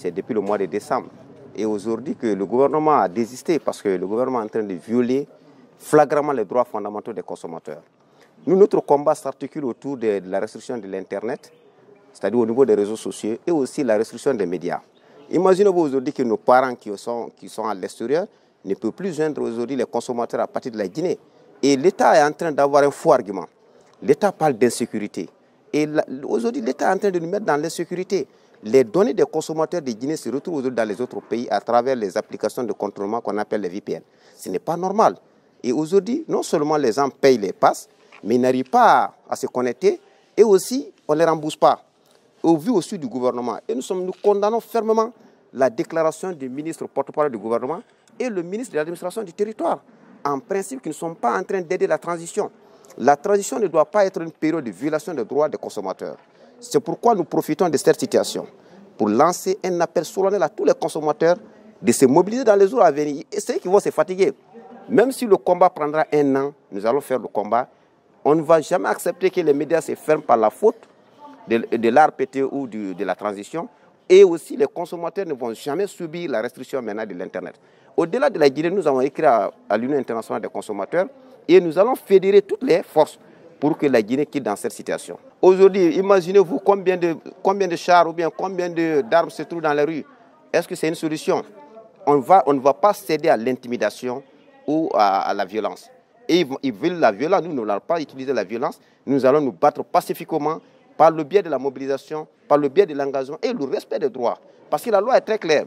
c'est depuis le mois de décembre. Et aujourd'hui que le gouvernement a désisté parce que le gouvernement est en train de violer flagramment les droits fondamentaux des consommateurs. Nous, notre combat s'articule autour de la restriction de l'Internet, c'est-à-dire au niveau des réseaux sociaux, et aussi la restriction des médias. Imaginez-vous aujourd'hui que nos parents qui sont à l'extérieur ne peuvent plus joindre aujourd'hui les consommateurs à partir de la Guinée. Et l'État est en train d'avoir un faux argument. L'État parle d'insécurité. Et aujourd'hui, l'État est en train de nous mettre dans l'insécurité. Les données des consommateurs de Guinée se retrouvent aujourd'hui dans les autres pays à travers les applications de contournement qu'on appelle les VPN. Ce n'est pas normal. Et aujourd'hui, non seulement les gens payent les passes, mais ils n'arrivent pas à se connecter et aussi on ne les rembourse pas. Au vu aussi du gouvernement. Et nous condamnons fermement la déclaration du ministre porte-parole du gouvernement et le ministre de l'administration du territoire. En principe, qui ne sont pas en train d'aider la transition. La transition ne doit pas être une période de violation des droits des consommateurs. C'est pourquoi nous profitons de cette situation pour lancer un appel solennel à tous les consommateurs de se mobiliser dans les jours à venir. Et ceux qui vont se fatiguer, même si le combat prendra 1 an, nous allons faire le combat. On ne va jamais accepter que les médias se ferment par la faute de l'ARPT ou de la transition. Et aussi, les consommateurs ne vont jamais subir la restriction maintenant de l'Internet. Au-delà de la Guinée, nous avons écrit à l'Union internationale des consommateurs et nous allons fédérer toutes les forces pour que la Guinée quitte dans cette situation. Aujourd'hui, imaginez-vous combien de chars ou bien combien d'armes se trouvent dans les rues. Est-ce que c'est une solution? On ne va pas céder à l'intimidation ou à la violence. Et ils veulent la violence, nous n'allons pas utiliser la violence. Nous allons nous battre pacifiquement par le biais de la mobilisation, par le biais de l'engagement et le respect des droits. Parce que la loi est très claire.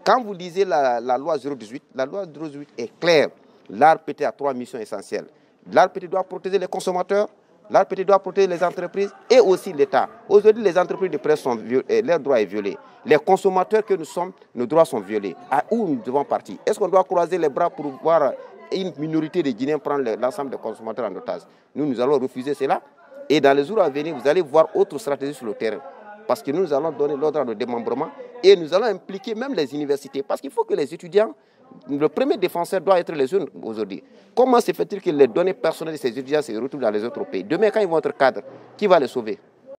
Quand vous lisez la loi 018, la loi 018 est claire. L'ARPT a 3 missions essentielles. L'ARPT doit protéger les consommateurs, l'ARPT doit protéger les entreprises et aussi l'État. Aujourd'hui, les entreprises de presse sont violées, leurs droits sont violés. Les consommateurs que nous sommes, nos droits sont violés. À où nous devons partir? Est-ce qu'on doit croiser les bras pour voir une minorité de Guinéens prendre l'ensemble des consommateurs en otage? Nous allons refuser cela. Et dans les jours à venir, vous allez voir autre stratégie sur le terrain. Parce que nous allons donner l'ordre de démembrement et nous allons impliquer même les universités. Parce qu'il faut que les étudiants, le premier défenseur doit être les jeunes aujourd'hui. Comment se fait-il que les données personnelles de ces étudiants se retrouvent dans les autres pays? Demain, quand ils vont être cadres, qui va les sauver?